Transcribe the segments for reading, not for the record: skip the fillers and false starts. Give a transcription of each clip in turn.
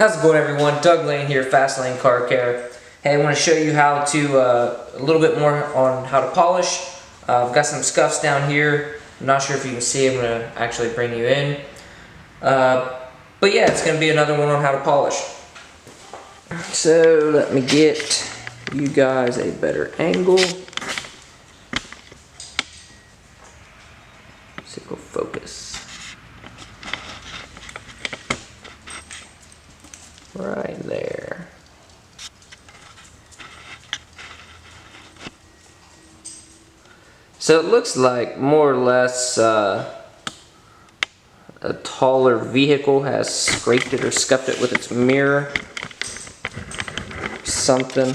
How's it going, everyone? Doug Lane here, Fast Lane Car Care. Hey, I want to show you how to, a little bit more on how to polish. I've got some scuffs down here. I'm not sure if you can see. I'm going to actually bring you in. But yeah, it's going to be another one on how to polish. So let me get you guys a better angle. See if it'll focus. Right there. So it looks like more or less a taller vehicle has scraped it or scuffed it with its mirror. Something.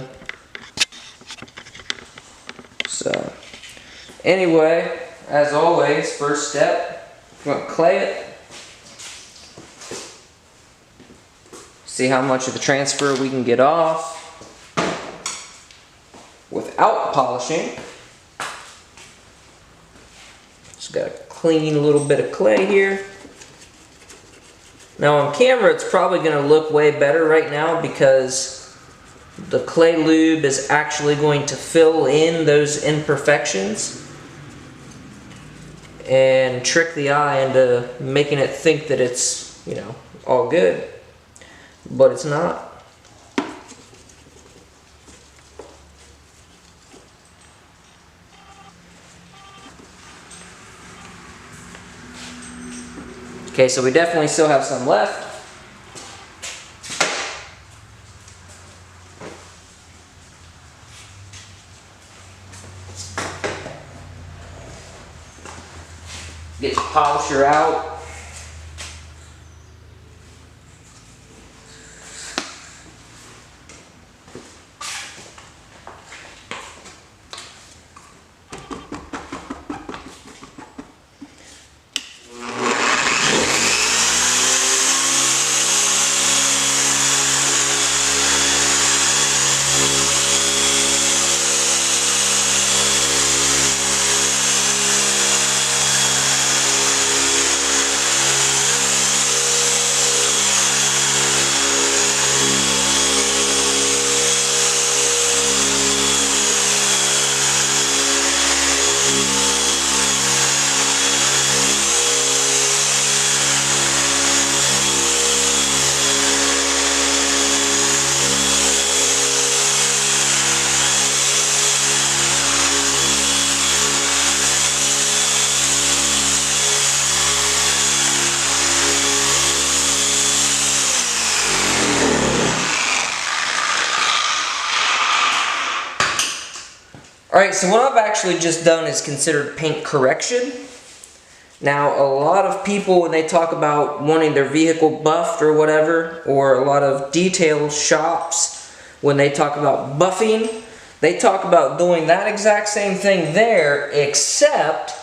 So anyway, as always, first step, we're going to clay it. See how much of the transfer we can get off without polishing. Just got a clean little bit of clay here. Now on camera it's probably going to look way better right now because the clay lube is actually going to fill in those imperfections and trick the eye into making it think that it's, you know, all good. But it's not. Okay, so we definitely still have some left. Get your polisher out. Alright, so what I've actually just done is considered paint correction. Now, a lot of people, when they talk about wanting their vehicle buffed or whatever, or a lot of detail shops, when they talk about buffing, they talk about doing that exact same thing there, except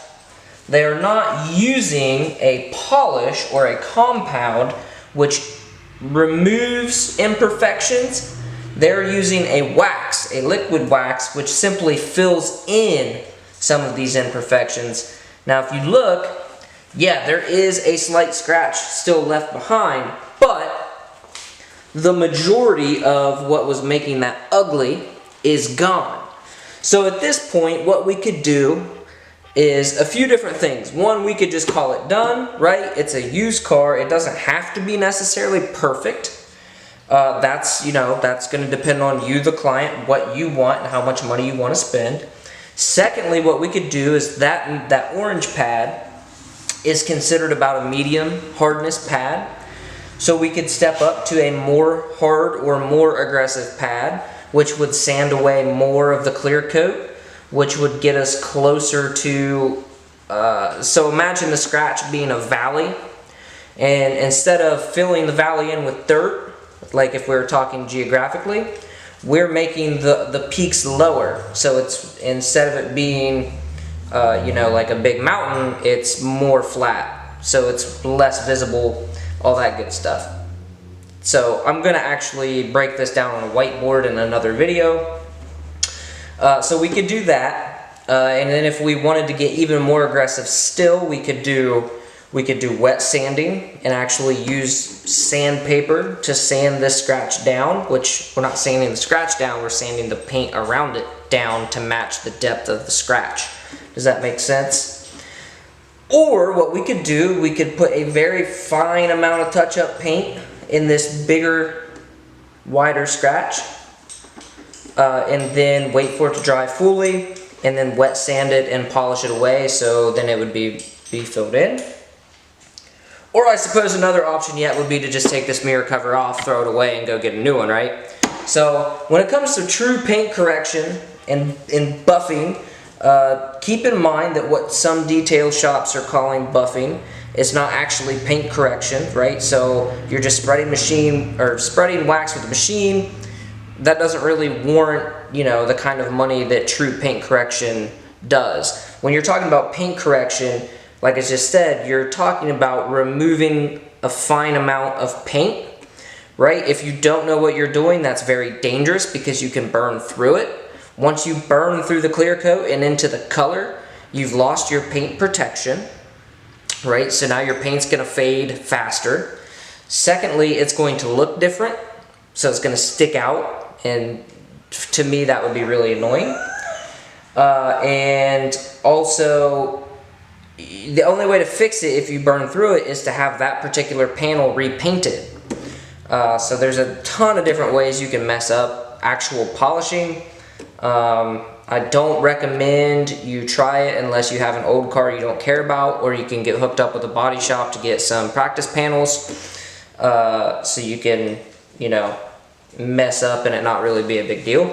they're not using a polish or a compound which removes imperfections. They're using a wax, a liquid wax, which simply fills in some of these imperfections. Now if you look, yeah, there is a slight scratch still left behind, but the majority of what was making that ugly is gone. So at this point, what we could do is a few different things. One, we could just call it done, right? It's a used car. It doesn't have to be necessarily perfect. That's going to depend on you, the client, what you want and how much money you want to spend. Secondly, what we could do is that orange pad is considered about a medium hardness pad. So we could step up to a more hard or more aggressive pad, which would sand away more of the clear coat, which would get us closer to, so imagine the scratch being a valley, and instead of filling the valley in with dirt, like if we were talking geographically, we're making the peaks lower. So it's, instead of it being, like a big mountain, it's more flat. So it's less visible, all that good stuff. So I'm going to actually break this down on a whiteboard in another video. So we could do that. And then if we wanted to get even more aggressive still, we could do We could do wet sanding and actually use sandpaper to sand this scratch down, which we're not sanding the scratch down, we're sanding the paint around it down to match the depth of the scratch. Does that make sense? Or what we could do, we could put a very fine amount of touch-up paint in this bigger, wider scratch, and then wait for it to dry fully, and then wet sand it and polish it away, so then it would be filled in. Or I suppose another option yet would be to just take this mirror cover off, throw it away, and go get a new one, right? So when it comes to true paint correction and buffing, keep in mind that what some detail shops are calling buffing is not actually paint correction, right? So you're just spreading wax with the machine. That doesn't really warrant, you know, the kind of money that true paint correction does. When you're talking about paint correction, like I just said, you're talking about removing a fine amount of paint, right? If you don't know what you're doing, that's very dangerous because you can burn through it. Once you burn through the clear coat and into the color, you've lost your paint protection, right? So now your paint's gonna fade faster. Secondly, it's going to look different, so it's gonna stick out, and to me that would be really annoying. And also, the only way to fix it if you burn through it is to have that particular panel repainted. So there's a ton of different ways you can mess up actual polishing. I don't recommend you try it unless you have an old car you don't care about, or you can get hooked up with a body shop to get some practice panels, so you can, you know, mess up and it not really be a big deal.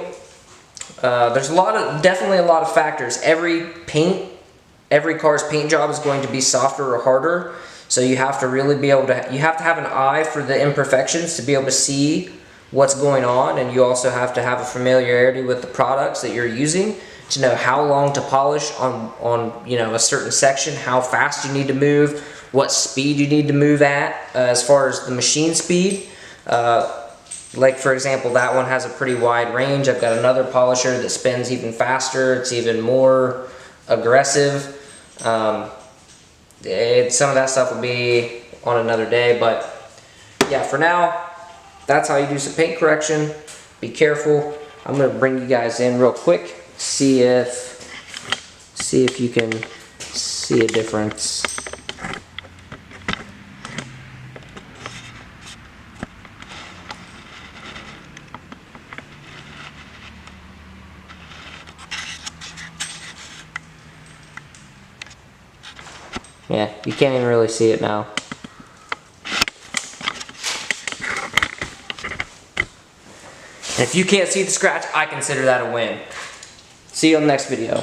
There's definitely a lot of factors. Every car's paint job is going to be softer or harder, so you have to really be able to, you have to have an eye for the imperfections to be able to see what's going on, and you also have to have a familiarity with the products that you're using to know how long to polish on you know, a certain section, how fast you need to move, what speed you need to move at, as far as the machine speed. Like for example, that one has a pretty wide range. I've got another polisher that spins even faster, it's even more aggressive. Some of that stuff will be on another day, but yeah, for now, that's how you do some paint correction. Be careful. I'm gonna bring you guys in real quick, see if you can see a difference. Yeah, you can't even really see it now. If you can't see the scratch, I consider that a win. See you on the next video.